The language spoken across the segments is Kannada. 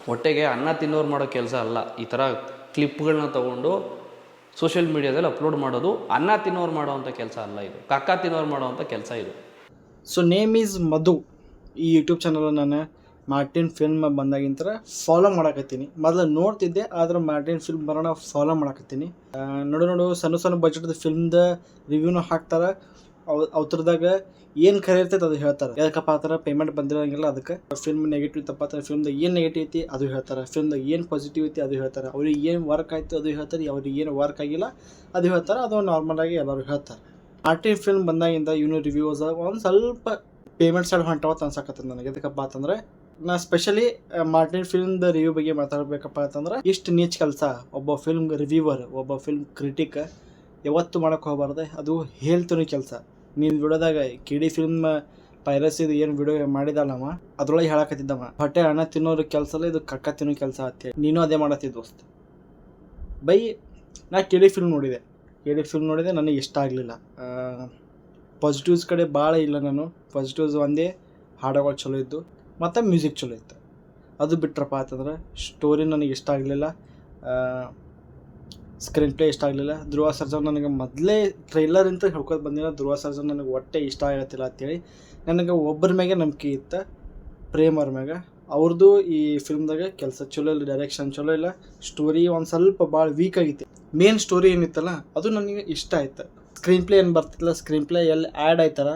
ಹೊಟ್ಟೆಗೆ ಅನ್ನ ತಿನ್ನೋರು ಮಾಡೋ ಕೆಲಸ ಅಲ್ಲ ಈ ಥರ ಕ್ಲಿಪ್ಗಳನ್ನ ತೊಗೊಂಡು ಸೋಷಿಯಲ್ ಮೀಡಿಯಾದಲ್ಲಿ ಅಪ್ಲೋಡ್ ಮಾಡೋದು. ಅನ್ನ ತಿನ್ನೋರು ಮಾಡೋವಂಥ ಕೆಲಸ ಅಲ್ಲ ಇದು, ಕಕ್ಕ ತಿನ್ನೋರು ಮಾಡೋವಂಥ ಕೆಲಸ ಇದು. ಸೊ ನೇಮ್ ಈಸ್ ಮಧು. ಈ ಯೂಟ್ಯೂಬ್ ಚಾನಲ್ ನಾನು ಮಾರ್ಟಿನ್ ಫಿಲ್ಮ್ ಬಂದಾಗಿಂತರ ಫಾಲೋ ಮಾಡಕತ್ತೀನಿ. ಮೊದಲು ನೋಡ್ತಿದ್ದೆ, ಆದ್ರೆ ಮಾರ್ಟಿನ್ ಫಿಲ್ಮ್ ಬರೋಣ ಫಾಲೋ ಮಾಡಕತ್ತೀನಿ. ನೋಡು ಸಣ್ಣ ಬಜೆಟ್ದ ಫಿಲ್ಮ್ದ ರಿವ್ಯೂನು ಹಾಕ್ತಾರೆ. ಅವ್ರದಾಗ ಏನು ಖರೆ ಇರ್ತೈತೆ ಅದು ಹೇಳ್ತಾರೆ. ಯಾಕಪ್ಪ ಆ ಥರ ಪೇಮೆಂಟ್ ಬಂದಿರೋಂಗಿಲ್ಲ, ಅದಕ್ಕೆ ಫಿಲ್ಮ್ ನೆಗೆಟಿವ್ ಇತ್ತಪ್ಪ ಅಂದ್ರೆ ಫಿಲ್ಮ್ದಾಗ ಏನು ನೆಗೆಟಿವ್ ಐತಿ ಅದು ಹೇಳ್ತಾರೆ, ಫಿಲ್ಮ್ದಾಗ ಏನು ಪಾಸಿಟಿವ್ ಐತಿ ಅದು ಹೇಳ್ತಾರೆ, ಅವ್ರಿಗೆ ಏನು ವರ್ಕ್ ಆಯಿತು ಅದು ಹೇಳ್ತಾರೆ, ಅವ್ರಿಗೆ ಏನು ವರ್ಕ್ ಆಗಿಲ್ಲ ಅದು ಹೇಳ್ತಾರೆ. ಅದು ನಾರ್ಮಲಾಗಿ ಎಲ್ಲರೂ ಹೇಳ್ತಾರೆ. ಮಾರ್ಟಿನ್ ಫಿಲ್ಮ್ ಬಂದಾಗಿಂದ ಇವನು ರಿವ್ಯೂಸ್ ಒಂದು ಸ್ವಲ್ಪ ಪೇಮೆಂಟ್ ಸೈಡ್ ಹೊಂಟವತ್ತು ಅನ್ಸಕತ್ತದ ನನಗೆ. ಯಾಕಪ್ಪ ಅಂತಂದರೆ ನಾ ಸ್ಪೆಷಲಿ ಮಾರ್ಟಿನ್ ಫಿಲ್ಮ್ದ ರಿವ್ಯೂ ಬಗ್ಗೆ ಮಾತಾಡಬೇಕಪ್ಪ ಅಂತಂದ್ರೆ ಇಷ್ಟು ನೀಚ್ ಕೆಲಸ ಒಬ್ಬ ಫಿಲ್ಮ್ ರಿವ್ಯೂವರ್, ಒಬ್ಬ ಫಿಲ್ಮ್ ಕ್ರಿಟಿಕ್ ಯಾವತ್ತು ಮಾಡೋಕ್ಕೆ ಹೋಗಬಾರ್ದು. ಅದು ಹೇಳ್ತೀನಿ ಕೆಲಸ. ನೀನು ವಿಡಿಯೋದಾಗ ಕಿಡಿ ಫಿಲ್ಮ್ ಪೈರಸಿದು ಏನು ವಿಡಿಯೋ ಮಾಡಿದಲ್ಲವ ಅದ್ರೊಳಗೆ ಹೇಳಕತ್ತಿದ್ದವ, ಹೊಟ್ಟೆ ಹಣ ತಿನ್ನೋರು ಕೆಲಸ ಅಲ್ಲ ಇದು, ಕಕ್ಕ ತಿನ್ನೋ ಕೆಲಸ ಅಂತೇಳಿ. ನೀನು ಅದೇ ಮಾಡತ್ತಿದ್ದ ದೋಸ್ತ್. ಬೈ ನಾ ಕಿಡಿ ಫಿಲ್ಮ್ ನೋಡಿದೆ, ನನಗೆ ಇಷ್ಟ ಆಗಲಿಲ್ಲ. ಪಾಸಿಟಿವ್ಸ್ ಕಡೆ ಭಾಳ ಇಲ್ಲ. ನಾನು ಪಾಸಿಟಿವ್ಸ್ ಒಂದೇ ಹಾಡುಗಳು ಚಲೋ ಇದ್ದು ಮತ್ತು ಮ್ಯೂಸಿಕ್ ಚಲೋ ಇತ್ತು. ಅದು ಬಿಟ್ರಪ್ಪ ಅಂತಂದ್ರೆ ಸ್ಟೋರಿ ನನಗೆ ಇಷ್ಟ ಆಗಲಿಲ್ಲ, ಸ್ಕ್ರೀನ್ ಪ್ಲೇ ಇಷ್ಟ ಆಗಲಿಲ್ಲ. ಧ್ರುವ ಸರ್ಜನ್ ನನಗೆ ಮೊದಲೇ ಟ್ರೈಲರ್ ಅಂತ ಹೇಳ್ಕೊತ ಬಂದಿಲ್ಲ, ಧ್ರುವ ಸರ್ಜನ್ ನನಗೆ ಒಟ್ಟೆ ಇಷ್ಟ ಆಗತ್ತಿಲ್ಲ ಅಂತೇಳಿ. ನನಗೆ ಒಬ್ಬರ ಮ್ಯಾಗೆ ನಂಬಿಕೆ ಇತ್ತು, ಪ್ರೇಮ್ ಅವ್ರ ಮ್ಯಾಗ. ಅವ್ರದ್ದು ಈ ಫಿಲ್ಮ್ದಾಗ ಕೆಲಸ ಚಲೋ ಇಲ್ಲ, ಡೈರೆಕ್ಷನ್ ಚಲೋ ಇಲ್ಲ, ಸ್ಟೋರಿ ಒಂದು ಸ್ವಲ್ಪ ಭಾಳ ವೀಕ್ ಆಗಿತ್ತು. ಮೇನ್ ಸ್ಟೋರಿ ಏನಿತ್ತಲ್ಲ ಅದು ನನಗೆ ಇಷ್ಟ ಆಯ್ತು. ಸ್ಕ್ರೀನ್ ಪ್ಲೇ ಏನು ಬರ್ತಿಲ್ಲ, ಸ್ಕ್ರೀನ್ ಪ್ಲೇ ಎಲ್ಲಿ ಆ್ಯಡ್ ಆಯ್ತಾರ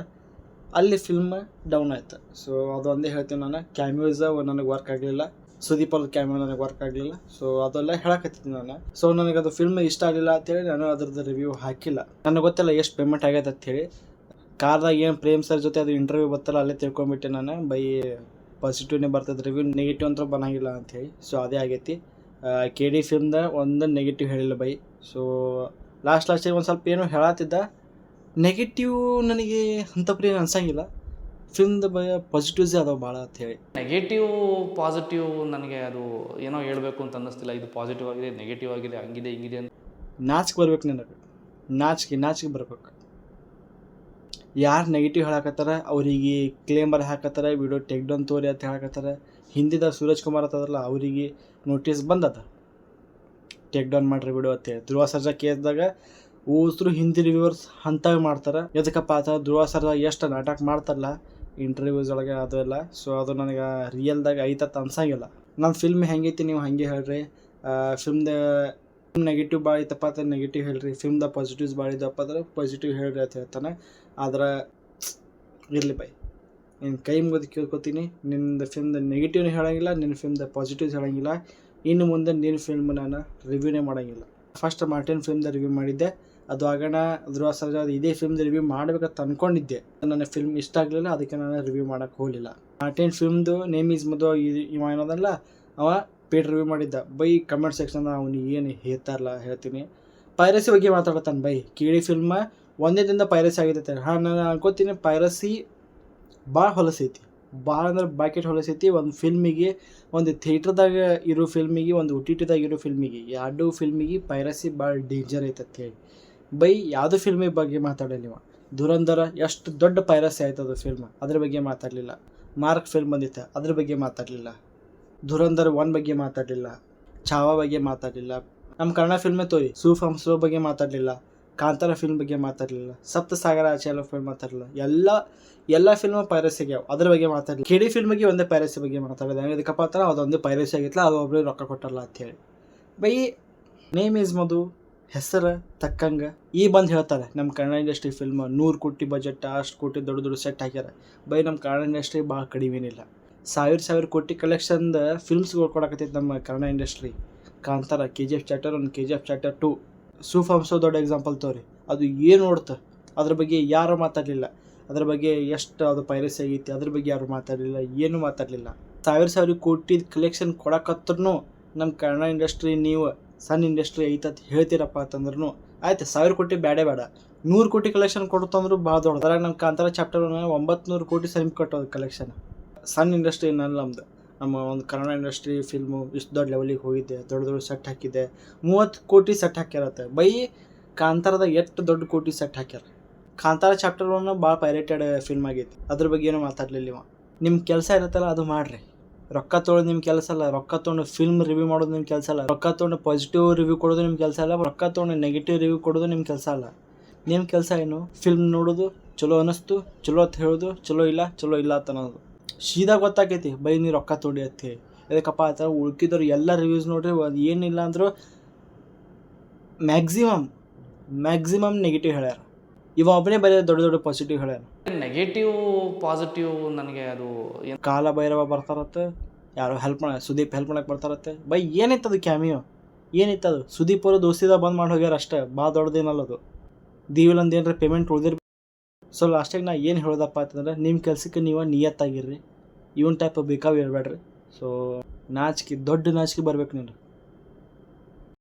ಅಲ್ಲಿ ಫಿಲ್ಮ್ ಡೌನ್ ಆಯ್ತು. ಸೊ ಅದು ಒಂದೇ ಹೇಳ್ತೀನಿ ನಾನು. ಕ್ಯಾಮ್ಯೂಸ್ ನನಗೆ ವರ್ಕ್ ಆಗಲಿಲ್ಲ, ಸುದೀಪ್ ಅವ್ರ ಕ್ಯಾಮ್ರಾ ನನಗೆ ವರ್ಕ್ ಆಗಲಿಲ್ಲ. ಸೊ ಅದೆಲ್ಲ ಹೇಳಕತ್ತೀನಿ ನಾನು. ಸೊ ನನಗೆ ಅದು ಫಿಲ್ಮ್ ಇಷ್ಟ ಆಗಲಿಲ್ಲ ಅಂತೇಳಿ ನಾನು ಅದ್ರದ್ದು ರಿವ್ಯೂ ಹಾಕಿಲ್ಲ. ನನಗೆ ಗೊತ್ತಿಲ್ಲ ಎಷ್ಟು ಪೇಮೆಂಟ್ ಆಗೈತೆ ಅಂಥೇಳಿ. ಕಾರ್ದಾಗ ಏನು ಪ್ರೇಮ್ ಸರ್ ಜೊತೆ ಅದು ಇಂಟರ್ವ್ಯೂ ಬರ್ತಲ್ಲ ಅಲ್ಲೇ ತಿಳ್ಕೊಂಬಿಟ್ಟೆ ನಾನು. ಬೈ ಪಾಸಿಟಿವ್ನೇ ಬರ್ತದೆ ರಿವ್ಯೂ, ನೆಗೆಟಿವ್ ಅಂತ ಬರೋಂಗಿಲ್ಲ ಅಂಥೇಳಿ. ಸೊ ಅದೇ ಆಗೈತಿ. ಕೆ ಡಿ ಫಿಲ್ಮ್ದ ಒಂದು ನೆಗೆಟಿವ್ ಹೇಳಿಲ್ಲ ಬೈ. ಸೊ ಲಾಸ್ಟಿಗೆ ಒಂದು ಸ್ವಲ್ಪ ಏನೋ ಹೇಳತ್ತಿದ್ದ ನೆಗೆಟಿವ್, ನನಗೆ ಅಂಥ ಪ್ರೇಮ್ ಅನ್ಸಂಗಿಲ್ಲ. ಫಿಲ್ಮ್ದ ಪಾಸಿಟಿವ್ಸೇ ಅದಾವೆ ಭಾಳ ಅಂಥೇಳಿ. ನೆಗೆಟಿವ್ ಪಾಸಿಟಿವ್ ನನಗೆ ಅದು ಏನೋ ಹೇಳಬೇಕು ಅಂತ ಅನ್ನಿಸ್ತಿಲ್ಲ. ಇದು ಪಾಸಿಟಿವ್ ಆಗಿದೆ, ನೆಗೆಟಿವ್ ಆಗಿದೆ, ಹಂಗಿದೆ ಹಿಂಗಿದೆ ಅಂತ ನಾಚಿಕೆ ಬರ್ಬೇಕು ನನಗೆ, ನಾಚಿಕೆ ಬರ್ಬೇಕು. ಯಾರು ನೆಗೆಟಿವ್ ಹೇಳಕತ್ತಾರ ಅವರಿಗೆ ಕ್ಲೇಮರ್ ಹಾಕತ್ತಾರ, ವಿಡಿಯೋ ಟೇಕ್ ಡೌನ್ ತೋರಿ ಅಂತ ಹೇಳಕತ್ತಾರ. ಹಿಂದಿದ ಸೂರಜ್ ಕುಮಾರ್ ಅಂತದ್ರಲ್ಲ ಅವರಿಗೆ ನೋಟಿಸ್ ಬಂದದ, ಟೇಕ್ ಡೌನ್ ಮಾಡ್ರಿ ವಿಡಿಯೋ ಅಂತೇಳಿ. ಧ್ರುವ ಸರ್ಜಾ ಕೇಸ್ದಾಗ ಓಸ್ರು ಹಿಂದಿ ರಿವ್ಯೂವರ್ಸ್ ಅಂತಾಗ ಮಾಡ್ತಾರೆ. ಎದಕ್ಕಪ್ಪ ಆತ ಧ್ರುವ ಸರ್ಜಾ ಎಷ್ಟು ನಾಟಕ ಮಾಡ್ತಾರಲ್ಲ ಇಂಟರ್ವ್ಯೂಸ್ ಒಳಗೆ ಅದೆಲ್ಲ. ಸೊ ಅದು ನನಗೆ ರಿಯಲ್ದಾಗ ಐತತ್ ಅನ್ಸಂಗಿಲ್ಲ. ನಮ್ಮ ಫಿಲ್ಮ್ ಹೆಂಗೈತಿ ನೀವು ಹಾಗೆ ಹೇಳ್ರಿ. ಫಿಲ್ಮ್ದ ನೆಗೆಟಿವ್ ಭಾಳ ಐತಪ್ಪ ಅಂತ ನೆಗೆಟಿವ್ ಹೇಳ್ರಿ, ಫಿಲ್ಮ್ದ ಪಾಸಿಟಿವ್ಸ್ ಭಾಳ ಇದ್ದಪ್ಪ ಅಂದ್ರೆ ಪಾಸಿಟಿವ್ ಹೇಳ್ರಿ ಅಂತ ಹೇಳ್ತಾನೆ. ಆದ್ರೆ ಇರಲಿ ಬೈ, ನಿನ್ನ ಕೈ ಮುಗಿದು ಕೇಳ್ಕೊತೀನಿ, ನಿನ್ನ ಫಿಲ್ಮ್ದ ನೆಗೆಟಿವ್ನ ಹೇಳೋಂಗಿಲ್ಲ, ನಿನ್ನ ಫಿಲ್ಮ್ದ ಪಾಸಿಟಿವ್ಸ್ ಹೇಳೋಂಗಿಲ್ಲ. ಇನ್ನು ಮುಂದೆ ನಿನ್ನ ಫಿಲ್ಮ್ ನಾನು ರಿವ್ಯೂನೇ ಮಾಡೋಂಗಿಲ್ಲ. ಫಸ್ಟ್ ಮಾರ್ಟಿನ್ ಫಿಲ್ಮ್ದ ರಿವ್ಯೂ ಮಾಡಿದ್ದೆ, ಅದು ಆಗೋಣ ಧ್ರುವ ಸರ್ಜಾ ಇದೇ ಫಿಲ್ಮ್ದ ರಿವ್ಯೂ ಮಾಡಬೇಕಂತ ಅಂದ್ಕೊಂಡಿದ್ದೆ. ನನ್ನ ಫಿಲ್ಮ್ ಇಷ್ಟ ಆಗಲಿಲ್ಲ, ಅದಕ್ಕೆ ನಾನು ರಿವ್ಯೂ ಮಾಡೋಕ್ಕೆ ಹೋಗಲಿಲ್ಲ. ಮಾರ್ಟಿನ್ ಫಿಲ್ಮ್ದು ನೇಮ್ ಈಸ್ ಮಧು ಇವ ಏನೋದಲ್ಲ ಅವ ಪೇಡ್ ರಿವ್ಯೂ ಮಾಡಿದ್ದ. ಬೈ ಕಮೆಂಟ್ ಸೆಕ್ಷನ್ ಅವ್ನಿಗೆ ಏನು ಹೇಳ್ತಾರಲ್ಲ ಹೇಳ್ತೀನಿ. ಪೈರಸಿ ಬಗ್ಗೆ ಮಾತಾಡ್ತಾನೆ ಬೈ. ಕಿಡಿ ಫಿಲ್ಮ್ ಒಂದೇ ದಿನದ ಪೈರಸಿ ಆಗೈತೆ. ನಾನು ಅನ್ಕೋತೀನಿ ಪೈರಸಿ ಭಾಳ ಹೊಲಸೈತಿ, ಭಾಳ ಅಂದ್ರೆ ಬಾಕೆಟ್ ಹೊಲಸೈತಿ. ಒಂದು ಫಿಲ್ಮಿಗೆ, ಒಂದು ಥಿಯೇಟ್ರದಾಗ ಇರೋ ಫಿಲ್ಮಿಗೆ, ಒಂದು ಒ ಟಿ ಟಿದಾಗ ಇರೋ ಫಿಲ್ಮಿಗೆ, ಎರಡು ಫಿಲ್ಮಿಗೆ ಪೈರಸಿ ಭಾಳ ಡೇಂಜರ್ ಐತೆ ಅಂತೇಳಿ. ಬೈ ಯಾವುದೋ ಫಿಲ್ಮಿಗೆ ಬಗ್ಗೆ ಮಾತಾಡಲಿಲ್ಲ ಇವ. ಧುರಂಧರ ಎಷ್ಟು ದೊಡ್ಡ ಪೈರಸಿ ಆಯ್ತದ ಫಿಲ್ಮ್, ಅದ್ರ ಬಗ್ಗೆ ಮಾತಾಡಲಿಲ್ಲ. ಮಾರ್ಕ್ ಫಿಲ್ಮ್ ಬಂದಿತ್ತು, ಅದ್ರ ಬಗ್ಗೆ ಮಾತಾಡಲಿಲ್ಲ. ಧುರಂಧರ್ 1 ಬಗ್ಗೆ ಮಾತಾಡಲಿಲ್ಲ, ಚಾವಾ ಬಗ್ಗೆ ಮಾತಾಡಲಿಲ್ಲ. ನಮ್ಮ ಕನ್ನಡ ಫಿಲ್ಮೇ ತೋರಿ ಸೂಫ್ ಹಂಸೋ ಬಗ್ಗೆ ಮಾತಾಡಲಿಲ್ಲ, ಕಾಂತಾರ ಫಿಲ್ಮ್ ಬಗ್ಗೆ ಮಾತಾಡಲಿಲ್ಲ, ಸಪ್ತಸಾಗರ ಆಚೆಲ್ಲ ಫಿಲ್ಮ್ ಮಾತಾಡಲಿಲ್ಲ. ಎಲ್ಲ ಫಿಲ್ಮ್ ಪೈರಸಿ ಆಗ್ಯಾವ, ಅದ್ರ ಬಗ್ಗೆ ಮಾತಾಡಲಿಲ್ಲ. ಕೆ ಡಿ ಫಿಲ್ಮಿಗೆ ಒಂದೇ ಪೈರಸಿ ಬಗ್ಗೆ ಮಾತಾಡೋದು. ಅದಕ್ಕಪ್ಪ ಅಂತಾರ ಅದೊಂದೇ ಪೈರಸಿ ಆಗಿತ್ತಲ್ಲ, ಅದು ಒಬ್ಬರೇ ರೊಕ್ಕ ಕೊಟ್ಟಲ್ಲ ಅಂಥೇಳಿ. ಬೈ ನೇಮ್ ಈಸ್ ಮಧು, ಹೆಸರು ತಕ್ಕಂಗೆ ಈ ಬಂದು ಹೇಳ್ತಾರೆ ನಮ್ಮ ಕನ್ನಡ ಇಂಡಸ್ಟ್ರಿ ಫಿಲ್ಮ್ 100 ಕೋಟಿ ಬಜೆಟ್, ಅಷ್ಟು ಕೋಟಿ ದೊಡ್ಡ ಸೆಟ್ ಹಾಕ್ಯಾರ. ಬೈ ನಮ್ಮ ಕನ್ನಡ ಇಂಡಸ್ಟ್ರಿ ಭಾಳ ಕಡಿಮೆನಿಲ್ಲ. 1000 ಕೋಟಿ ಕಲೆಕ್ಷನ್ದ ಫಿಲ್ಮ್ಸ್ಗಳು ಕೊಡಕತ್ತೈತೆ ನಮ್ಮ Kannada industry. Kantara, KGF chapter 1, KGF chapter 2, ಸೂಫ್ ಹಂಸೋ ದೊಡ್ಡ ಎಕ್ಸಾಂಪಲ್ ತೋರಿ. ಅದು ಏನು ನೋಡ್ತಾ ಅದ್ರ ಬಗ್ಗೆ ಯಾರು ಮಾತಾಡಲಿಲ್ಲ. ಅದ್ರ ಬಗ್ಗೆ ಎಷ್ಟು ಅದು ಪೈರಸಿ ಆಗೈತಿ ಅದ್ರ ಬಗ್ಗೆ ಯಾರು ಮಾತಾಡಲಿಲ್ಲ, ಏನೂ ಮಾತಾಡಲಿಲ್ಲ. 1000 ಕೋಟಿ ಕಲೆಕ್ಷನ್ ಕೊಡಕತ್ರೂ ನಮ್ಮ ಕನ್ನಡ ಇಂಡಸ್ಟ್ರಿ ನೀವು ಸಣ್ಣ ಇಂಡಸ್ಟ್ರಿ ಐತತ್ ಹೇಳ್ತೀರಪ್ಪ ಅಂತಂದ್ರೂ ಆಯ್ತು. 1000 ಕೋಟಿ ಬೇಡ 100 ಕೋಟಿ ಕಲೆಕ್ಷನ್ ಕೊಡ್ತಂದ್ರೂ ಭಾಳ ದೊಡ್ಡ. ಅದ್ರಾಗ ನಮ್ಮ ಕಾಂತಾರ ಚಾಪ್ಟರ್ 900 ಕೋಟಿ ಸಮೀಪ ಕಟ್ಟೋದು ಕಲೆಕ್ಷನ್. ಸಣ್ಣ ಇಂಡಸ್ಟ್ರಿ ಏನಲ್ಲ ನಮ್ದು. ನಮ್ಮ ಒಂದು ಕನ್ನಡ ಇಂಡಸ್ಟ್ರಿ ಫಿಲ್ಮು ಇಷ್ಟು ದೊಡ್ಡ ಲೆವೆಲಿಗೆ ಹೋಗಿದ್ದೆ, ದೊಡ್ಡ ಸೆಟ್ ಹಾಕಿದ್ದೆ. 30 ಕೋಟಿ ಸೆಟ್ ಹಾಕ್ಯಾರತ್ತೆ. ಬೈ ಕಾಂತಾರದಾಗ ಎಷ್ಟು ದೊಡ್ಡ ಕೋಟಿ ಸೆಟ್ ಹಾಕ್ಯಾರ. ಕಾಂತಾರ ಚಾಪ್ಟರ್ 1 ಭಾಳ ಪೈರೇಟೆಡ್ ಫಿಲ್ಮ್ ಆಗೈತಿ, ಅದ್ರ ಬಗ್ಗೆ ಏನೂ ಮಾತಾಡಲಿಲ್ಲ ಇವ. ನಿಮ್ಮ ಕೆಲಸ ಇರುತ್ತಲ್ಲ ಅದು ಮಾಡಿರಿ. ರೊಕ್ಕ ತೊಗೊಳೋದು ನಿಮ್ಮ ಕೆಲಸ ಅಲ್ಲ, ರೊಕ್ಕ ತೊಗೊಂಡು ಫಿಲ್ಮ್ ರಿವ್ಯೂ ಮಾಡೋದು ನಿಮ್ಮ ಕೆಲಸ ಅಲ್ಲ, ರೊಕ್ಕ ತೊಗೊಂಡು ಪಾಸಿಟಿವ್ ರಿವ್ಯೂ ಕೊಡೋದು ನಿಮ್ಮ ಕೆಲಸ ಅಲ್ಲ, ರೊಕ್ಕ ತೊಗೊಂಡು ನೆಗೆಟಿವ್ ರಿವ್ಯೂ ಕೊಡೋದು ನಿಮ್ಮ ಕೆಲಸ ಅಲ್ಲ. ನಿಮ್ಮ ಕೆಲಸ ಏನು? ಫಿಲ್ಮ್ ನೋಡೋದು, ಚಲೋ ಅನ್ನಿಸ್ತು ಚಲೋ ಅಂತ ಹೇಳೋದು, ಚಲೋ ಇಲ್ಲ ಅಂತ ಅನ್ನೋದು. ಸೀದಾ ಗೊತ್ತಾಕೈತಿ ಬೈ ನೀ ರೊಕ್ಕ ತೊಡಿ ಅಂತ ಹೇಳಿ. ಅದಕ್ಕಪ್ಪ ಆತ ಉಳ್ಕಿದವ್ರು ಎಲ್ಲ ರಿವ್ಯೂಸ್ ನೋಡ್ರಿ, ಅದು ಏನಿಲ್ಲ ಅಂದರೂ ಮ್ಯಾಕ್ಸಿಮಮ್ ನೆಗೆಟಿವ್ ಹೇಳ್ಯಾರ. ಇವ ಒಬ್ಬನೇ ಬರೀ ದೊಡ್ಡ ದೊಡ್ಡ ಪಾಸಿಟಿವ್ ಹೇಳ್ಯಾರ. ನೆಗೆಟಿವ್ ಪಾಸಿಟಿವ್ ನನಗೆ ಅದು ಕಾಲ ಭೈರವ ಬರ್ತಾರತ್ತೆ, ಯಾರೋ ಸುದೀಪ್ ಹೆಲ್ಪ್ ಮಾಡಕ್ಕೆ ಬರ್ತಾರತ್ತೆ. ಬೈ ಏನಿತ್ತದು ಕ್ಯಾಮಿಯೋ? ಏನಿತ್ತದು? ಸುದೀಪ್ ಅವರು ದೋಸ್ತಿದ ಬಂದ್ ಮಾಡಿ ಹೋಗ್ಯಾರ ಅಷ್ಟೇ, ಭಾಳ ದೊಡ್ಡದೇನಲ್ಲದು. ದಿವಿಲಂದು ಏನಾರ ಪೇಮೆಂಟ್ ಉಳಿದಿರ್. ಸೊ ಲಾಸ್ಟಾಗಿ ನಾ ಏನು ಹೇಳೋದಪ್ಪ ಅಂತಂದ್ರೆ, ನಿಮ್ಮ ಕೆಲಸಕ್ಕೆ ನೀವು ನಿಯತ್ತಾಗಿರ್ರಿ, ಇವನ್ ಟೈಪ್ ಬೇಕಾವು ಇರಬೇಡ್ರಿ. ಸೊ ದೊಡ್ಡ ನಾಚಿಕೆ ಬರ್ಬೇಕು ನೀನು.